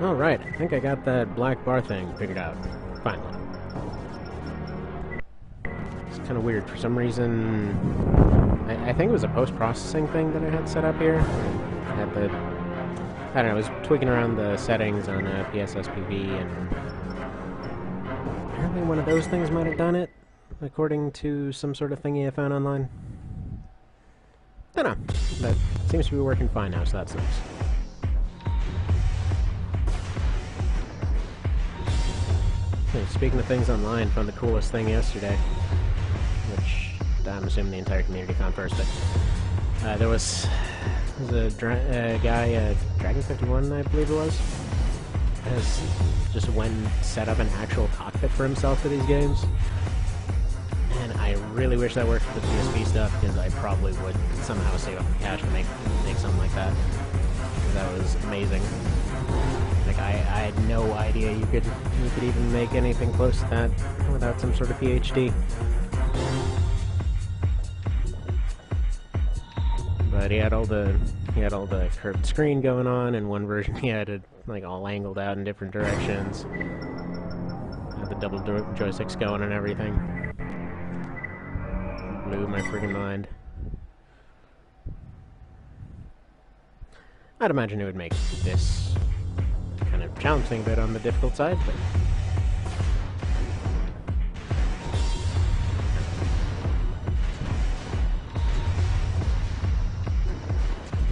Alright, I think I got that black bar thing figured out. Finally. It's kind of weird. For some reason, I think it was a post-processing thing that I had set up here. I had the... I don't know, I was tweaking around the settings on PSSPV, and apparently one of those things might have done it, according to some sort of thingy I found online. I don't know. That seems to be working fine now, so that's nice. Hey, speaking of things online, found the coolest thing yesterday, which I'm assuming the entire community found first, but there was a guy, Dragon51, I believe it was, has just set up an actual cockpit for himself for these games. And I really wish that worked for the PSP stuff, because I probably would somehow save up the cash to make something like that. That was amazing. Like, I had no idea you could even make anything close to that without some sort of PhD. But he had all the curved screen going on, and one version he had it like all angled out in different directions. Had the double joysticks going and everything. Blew my friggin' mind. I'd imagine it would make this kind of challenging a bit on the difficult side, but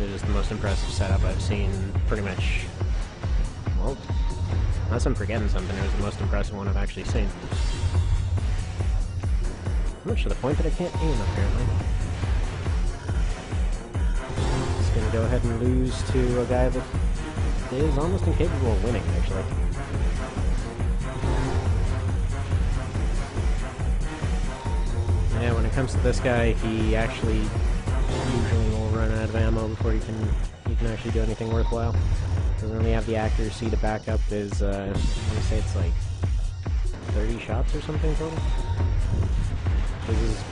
it is the most impressive setup I've seen pretty much, well, unless I'm forgetting something, it was the most impressive one I've actually seen. Much to the point that I can't aim, apparently. Just gonna go ahead and lose to a guy that is almost incapable of winning, actually. Yeah, when it comes to this guy, he actually usually will run out of ammo before he can actually do anything worthwhile. Doesn't really have the accuracy to back up his, I want to say it's like 30 shots or something total. This is,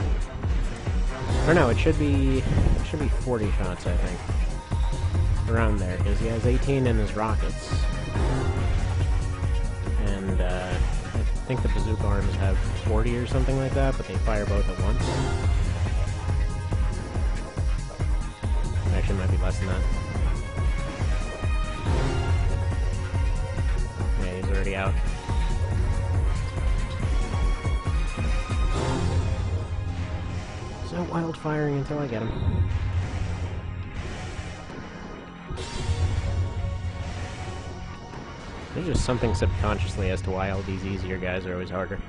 or no, it should be 40 shots, I think. Around there, because he has 18 in his rockets. And I think the bazooka arms have 40 or something like that, but they fire both at once. Actually, it might be less than that. Yeah, he's already out. So wild firing until I get him. There's just something subconsciously as to why all these easier guys are always harder.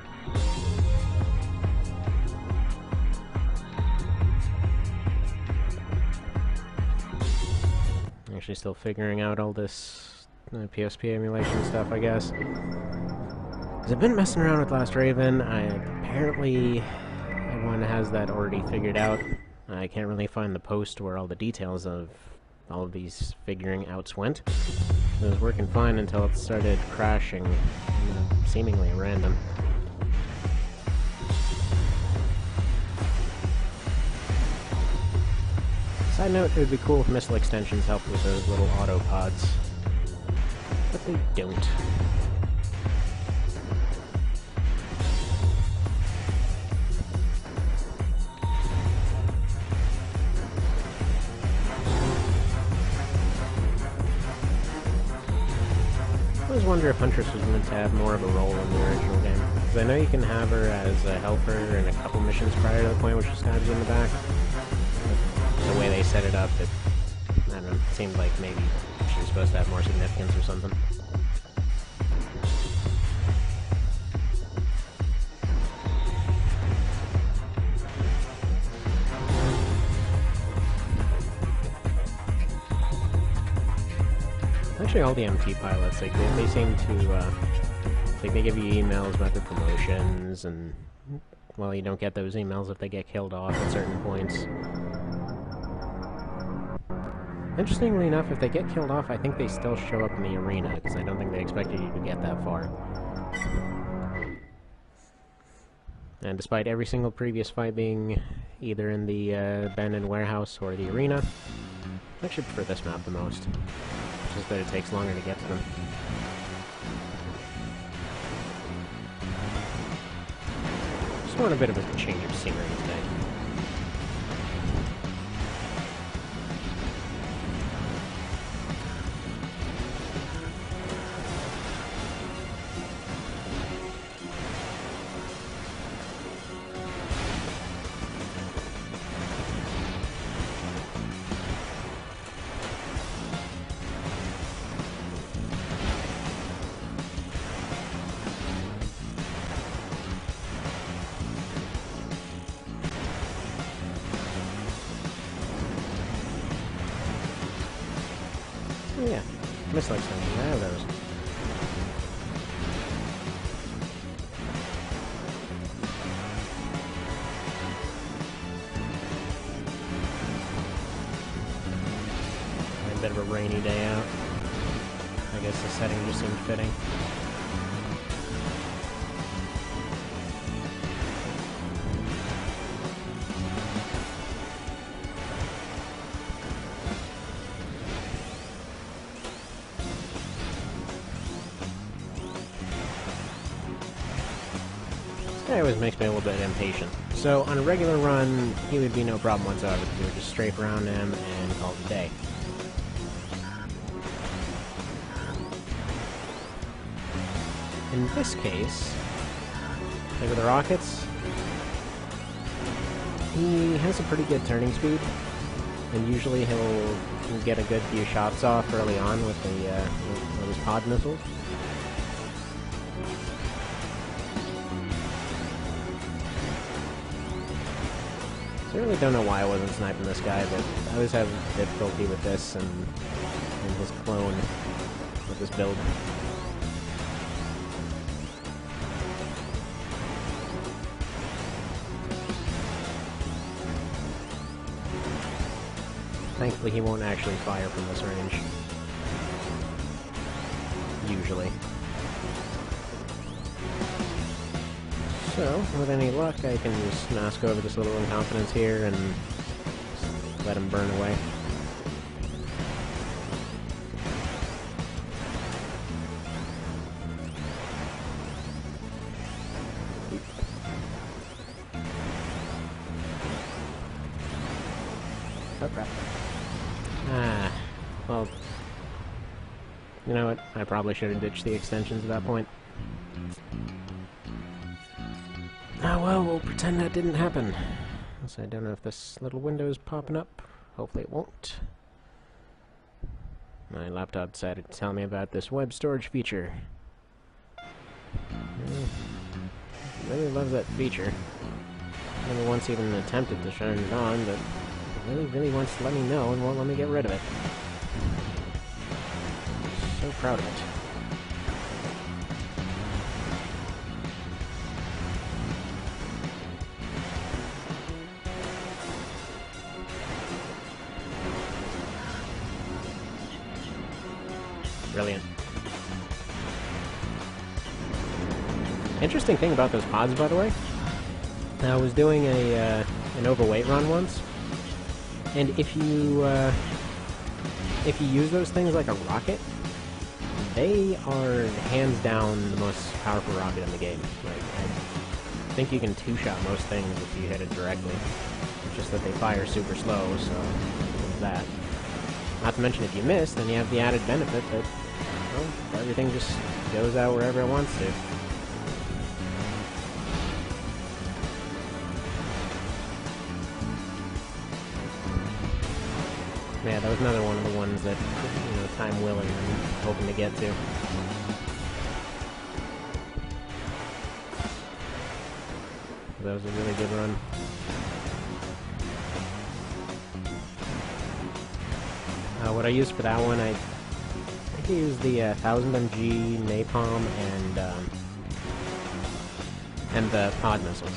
Actually still figuring out all this PSP emulation stuff, I guess. Because I've been messing around with Last Raven. Apparently everyone has that already figured out. I can't really find the post where all the details of all of these figuring outs went. It was working fine until it started crashing, seemingly random. Side note, it would be cool if missile extensions helped with those little auto pods, but they don't. I always wonder if Huntress was meant to have more of a role in the original game. Because I know you can have her as a helper in a couple missions prior to the point where she stabs you in the back. But the way they set it up, I don't know, it seemed like maybe she was supposed to have more significance or something. Actually, all the MT pilots, like, they seem to, like, they give you emails about their promotions, and, well, you don't get those emails if they get killed off at certain points. Interestingly enough, if they get killed off, I think they still show up in the arena, because I don't think they expected you to get that far. And despite every single previous fight being either in the abandoned warehouse or the arena, I actually prefer this map the most. Just that it takes longer to get to them. Just want a bit of a change of scenery today. Oh, yeah, missile extension. I have those. A bit of a rainy day out. I guess the setting just seemed fitting. That always makes me a little bit impatient. So, on a regular run, he would be no problem whatsoever, because we would just strafe around him and call it a day. In this case, like with the rockets, he has a pretty good turning speed, and usually he'll get a good few shots off early on with his pod missiles. I really don't know why I wasn't sniping this guy, but I always have difficulty with this and his clone with this build. Thankfully, he won't actually fire from this range. Usually. So, with any luck, I can just mask over this little incompetence here and just let him burn away. Oh crap. Ah, well, you know what? I probably should have ditched the extensions at that point. Ah, well, we'll pretend that didn't happen. So I don't know if this little window is popping up. Hopefully it won't. My laptop decided to tell me about this web storage feature. Really love that feature. Never once even attempted to turn it on, but it really wants to let me know and won't let me get rid of it. So proud of it. Brilliant. Interesting thing about those pods, by the way. I was doing an overweight run once, and if you use those things like a rocket, they are hands down the most powerful rocket in the game. Like, I think you can two-shot most things if you hit it directly. It's just that they fire super slow, so there's that. Not to mention, if you miss, then you have the added benefit that, well, everything just goes out wherever it wants to. Yeah, that was another one of the ones that, you know, time willing, I'm hoping to get to. That was a really good run. What I used for that one, I think I used the 1000 MG napalm and the pod missiles,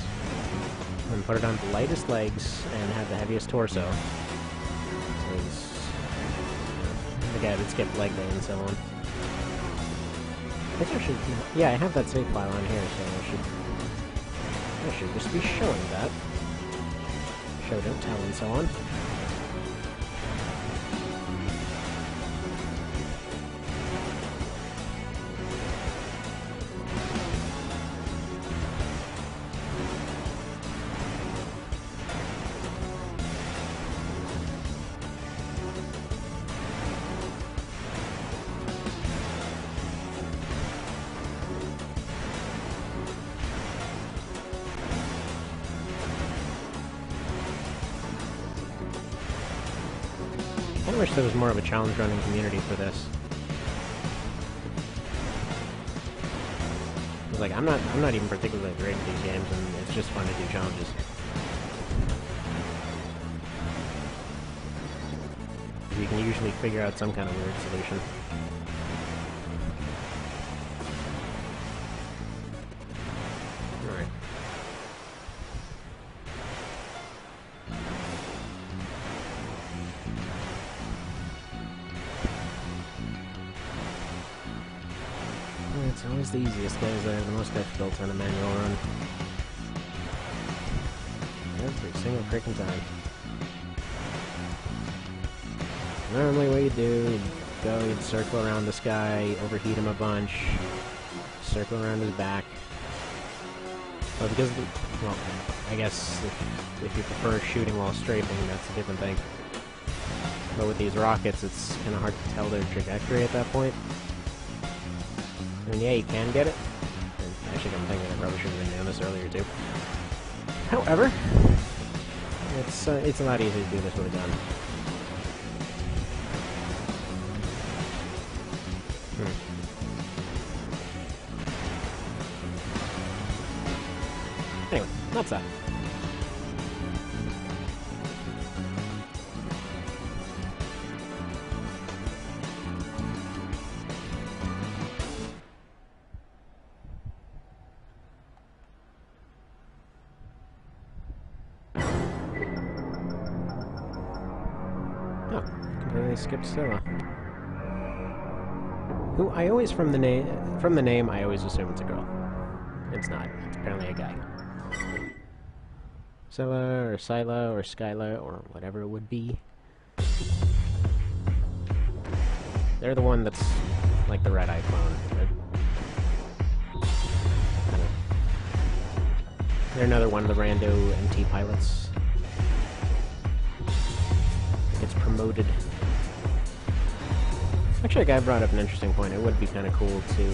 and put it on the lightest legs and had the heaviest torso. The guy that skipped leg day and so on. I guess I should, yeah, I have that save file on here, so I should just be showing that. Show, don't tell, and so on. I wish there was more of a challenge running community for this. It's like I'm not even particularly great at these games, and it's just fun to do challenges. You can usually figure out some kind of weird solution. Alright. It's always the easiest guys that are the most difficult on a manual run. Every single freaking time. Normally what you do, you'd go, you'd circle around this guy, overheat him a bunch, circle around his back. But because, well, I guess if you prefer shooting while strafing, that's a different thing. But with these rockets, it's kind of hard to tell their trajectory at that point. I mean, yeah, you can get it. And actually, I'm thinking I probably should have been doing this earlier, too. However, it's a lot easier to do this with a gun. Anyway, that's that. Oh, completely skipped Scylla. Who I always from the name I always assume it's a girl. It's not. It's apparently a guy. Scylla or Scylla or Skyla or whatever it would be. They're the one that's like the red iPhone. They're another one of the rando MT pilots. Gets promoted. Actually, a guy brought up an interesting point. It would be kind of cool to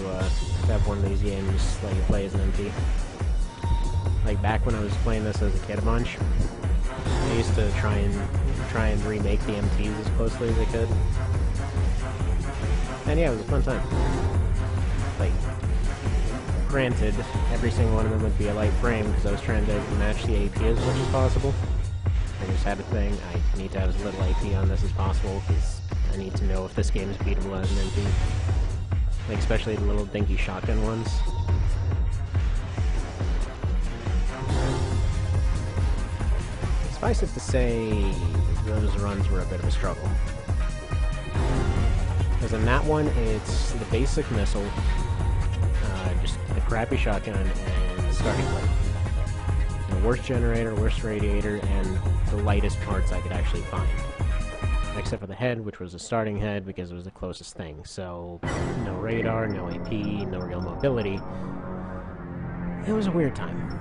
have one of these games let you play as an MT. Like back when I was playing this as a kid a bunch, I used to try and remake the MTs as closely as I could. And yeah, it was a fun time. Like, granted, every single one of them would be a light frame because I was trying to match the AP as much as possible. I just had a thing, I need to have as little AP on this as possible because I need to know if this game is beatable as an MT. Like, especially the little dinky shotgun ones. Suffice it to say, those runs were a bit of a struggle. Because in that one, it's the basic missile, just the crappy shotgun, and the starting light. The worst generator, worst radiator, and the lightest parts I could actually find. Except for the head, which was a starting head because it was the closest thing. So, no radar, no AP, no real mobility. It was a weird time.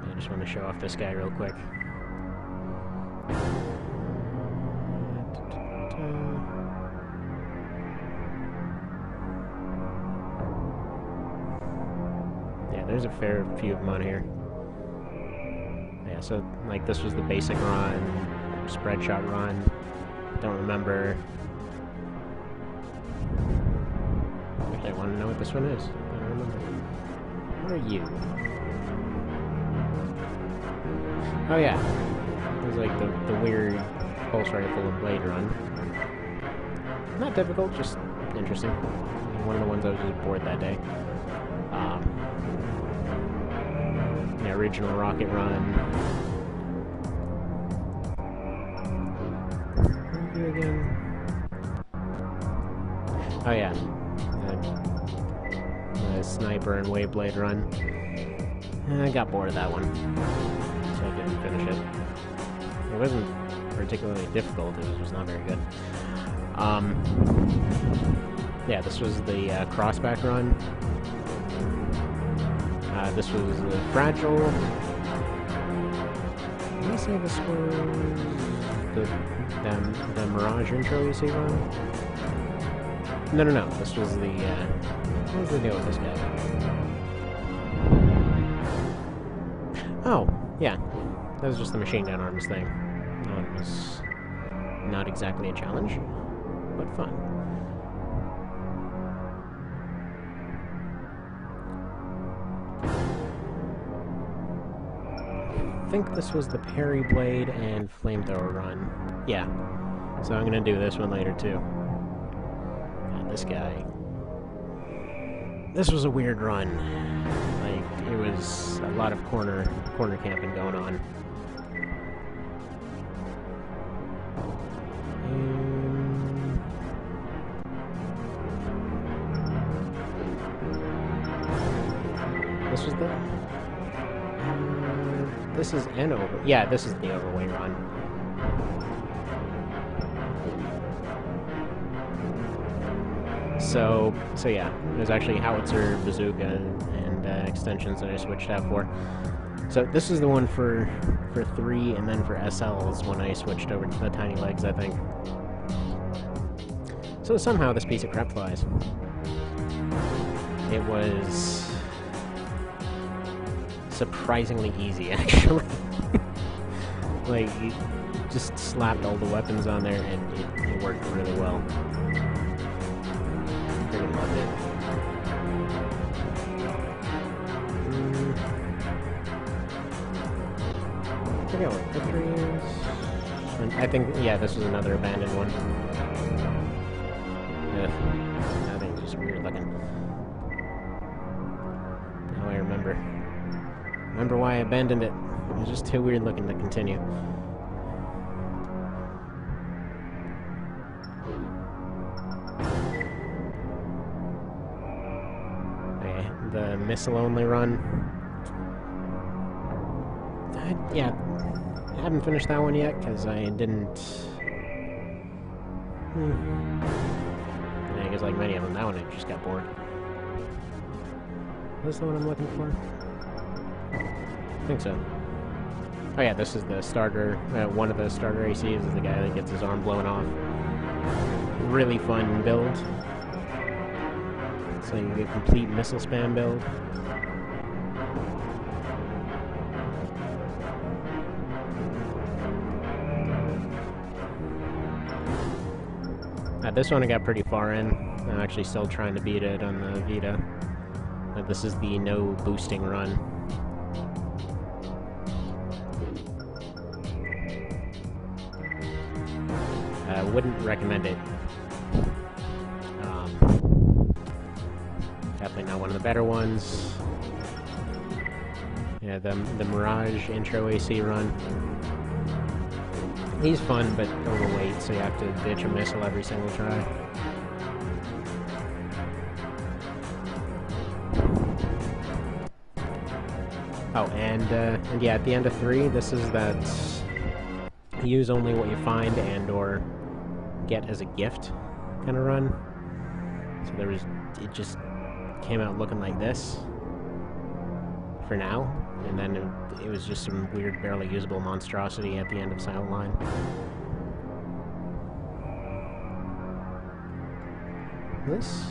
I just want to show off this guy real quick. Yeah, there's a fair few of them on here. Yeah, so, like, this was the basic run, spread shot run, don't remember. Actually, I want to know what this one is. I don't remember. What are you? Oh yeah, it was like the weird pulse rifle and blade run. Not difficult, just interesting. One of the ones I was just bored that day. The original rocket run. What do you do again? Oh yeah, the sniper and wave blade run. I got bored of that one, so I didn't finish it. It wasn't particularly difficult, it was just not very good. Yeah, this was the crossback run. This was Fragile. Did I say this was the Mirage intro you see on? No. This was the, what was the deal with this guy? Oh, yeah. That was just the machine gun arms thing. That one was not exactly a challenge, but fun. I think this was the Parry Blade and Flamethrower run. Yeah. So I'm gonna do this one later too. God, this guy. This was a weird run. Like, it was a lot of corner camping going on. This was the... this is an over... yeah, this is the overweight run. So yeah, there's actually howitzer, bazooka, and extensions that I switched out for. So this is the one for 3, and then for SLs when I switched over to the tiny legs, I think. So somehow this piece of crap flies. It was surprisingly easy, actually. Like, you just slapped all the weapons on there, and it worked really well. Freaking loved it. I forget what victory is. And I think, yeah, this was another abandoned one. I think it's just weird looking. Now I remember. Remember why I abandoned it. It was just too weird looking to continue. Okay, the missile-only run. Yeah, I haven't finished that one yet, because I didn't... I guess like many of them, that one I just got bored. Is this the one I'm looking for? I think so. Oh yeah, this is the starter, one of the starter ACs is the guy that gets his arm blown off. Really fun build. So you get a complete missile spam build. This one I got pretty far in. I'm actually still trying to beat it on the Vita. This is the no boosting run. I wouldn't recommend it. Definitely not one of the better ones. Yeah, the Mirage intro AC run. He's fun, but overweight, so you have to ditch a missile every single try. Oh, and yeah, at the end of 3, this is that use only what you find and or get as a gift kind of run. So it just came out looking like this for now, and then it was just some weird, barely usable monstrosity at the end of Silent Line. This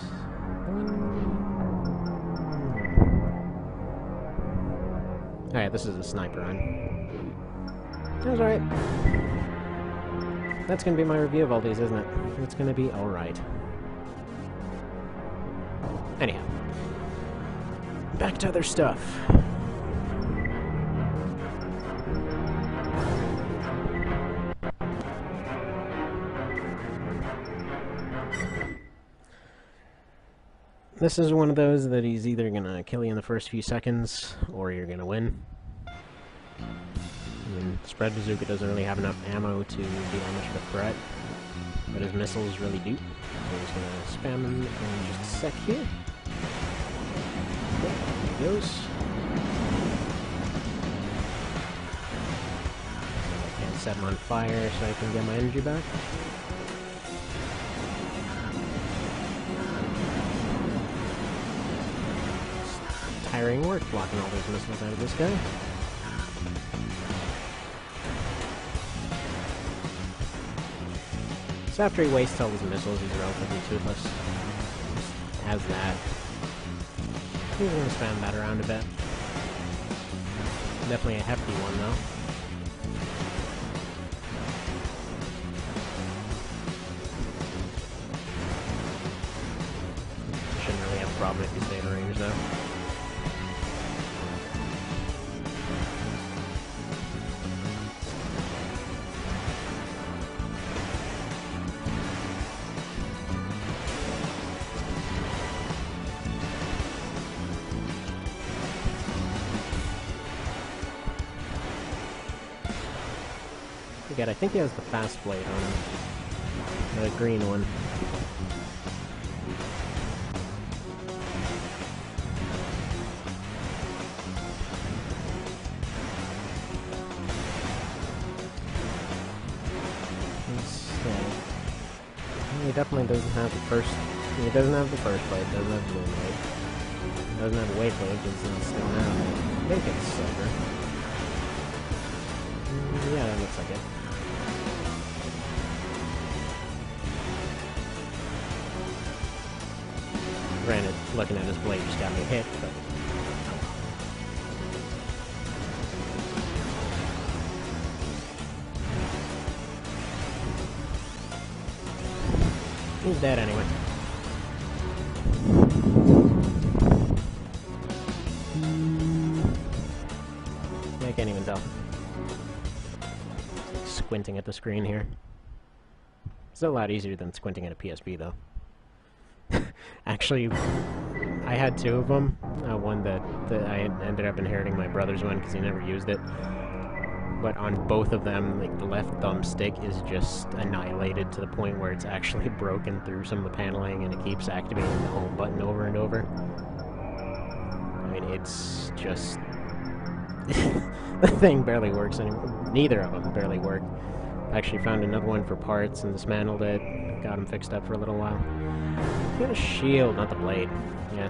one... oh yeah, this is a sniper run. That was alright. That's gonna be my review of all these, isn't it? It's gonna be alright. Anyhow. Back to other stuff. This is one of those that he's either gonna kill you in the first few seconds, or you're gonna win. I mean, Spread Bazooka doesn't really have enough ammo to be that much of a threat, but his missiles really do. So he's gonna spam them in just a sec here. There he goes. I can't set him on fire so I can get my energy back. Tiring work blocking all those missiles out of this guy. So after he wastes all his missiles, he's relatively toothless. Just has that. He's gonna spam that around a bit. Definitely a hefty one, though. problem if you stay in range, though. Again, I think he has the fast blade on him. The green one. He definitely doesn't have the first... He doesn't have the first blade, doesn't have the moon blade. He doesn't have the weight blade, because it's still now. I think it's silver. Yeah, that looks like it. Granted, looking at his blade just got me hit, but... He's dead anyway. I can't even tell. Squinting at the screen here. It's a lot easier than squinting at a PSP, though. Actually, I had two of them. One that I ended up inheriting my brother's one because he never used it. But on both of them, like, the left thumbstick is just annihilated to the point where it's actually broken through some of the paneling and it keeps activating the home button over and over. I mean, it's just... the thing barely works anymore. Neither of them barely work. I actually found another one for parts and dismantled it. Got him fixed up for a little while. Got a shield, not the blade. Yeah.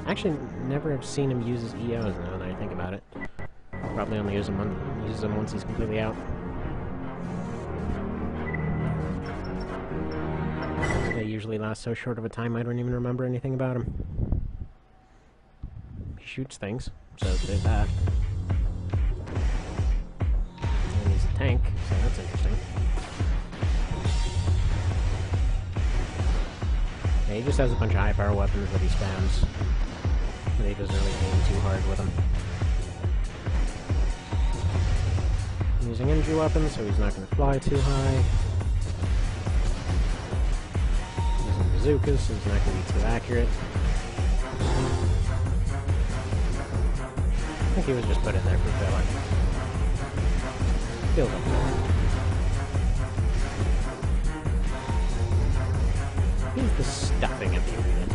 Actually, never have seen him use his EOs now that I think about it. Probably only uses them once he's completely out. They usually last so short of a time I don't even remember anything about him. He shoots things, so there's that. And he's a tank, so that's interesting. Yeah, he just has a bunch of high power weapons that he spams. But he doesn't really aim too hard with them. Using energy weapons, so he's not going to fly too high. Using bazookas, so he's not going to be too accurate. I think he was just put in there for filler. Feels like that. He's the stuffing of the unit.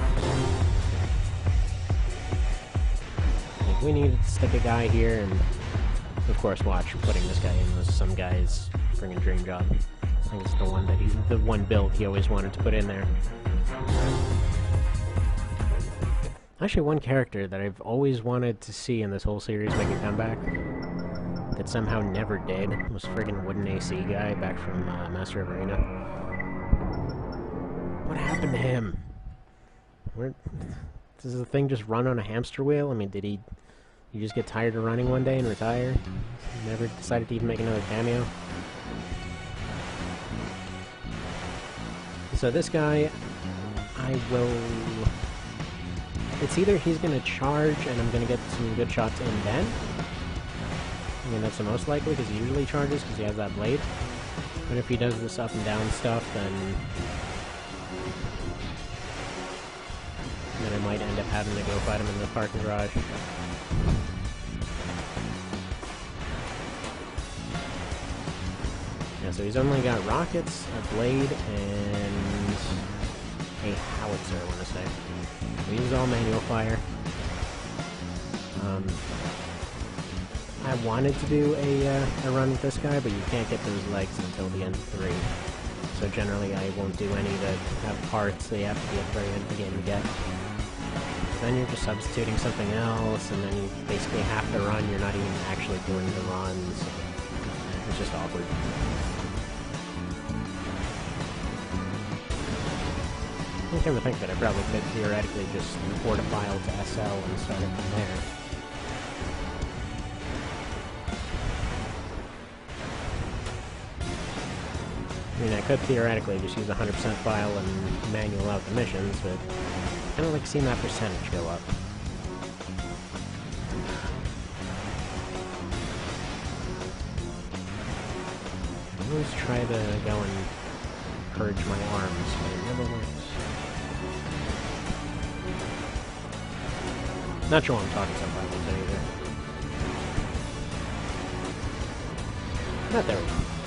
Like, we needed to stick a guy here, and of course, watch putting this guy in was some guy's friggin' dream job. I think it's the one that the one build he always wanted to put in there. Actually, one character that I've always wanted to see in this whole series make a comeback that somehow never did was friggin' Wooden AC guy back from Master of Arena. What happened to him? Does the thing just run on a hamster wheel? I mean, did he just get tired of running one day and retire? Never decided to even make another cameo? So this guy, I will... It's either he's going to charge and I'm going to get some good shots in then. I mean, that's the most likely because he usually charges because he has that blade. But if he does this up and down stuff, then I might end up having to go fight him in the parking garage. Yeah, so he's only got rockets, a blade, and a howitzer, I want to say. We use all manual fire. I wanted to do a run with this guy, but you can't get those legs until the end of 3. So generally I won't do any that have parts that you have to be at the very end of the game to get. Then you're just substituting something else, and then you basically have to run, you're not even actually doing the runs. It's just awkward. I come to think that I probably could theoretically just import a file to SL and start it from there. I mean, I could theoretically just use a 100% file and manual out the missions, but kind of like seeing that percentage go up. I always try to go and purge my arms, but it never works. Not sure what I'm talking sometimes either. Not there we go.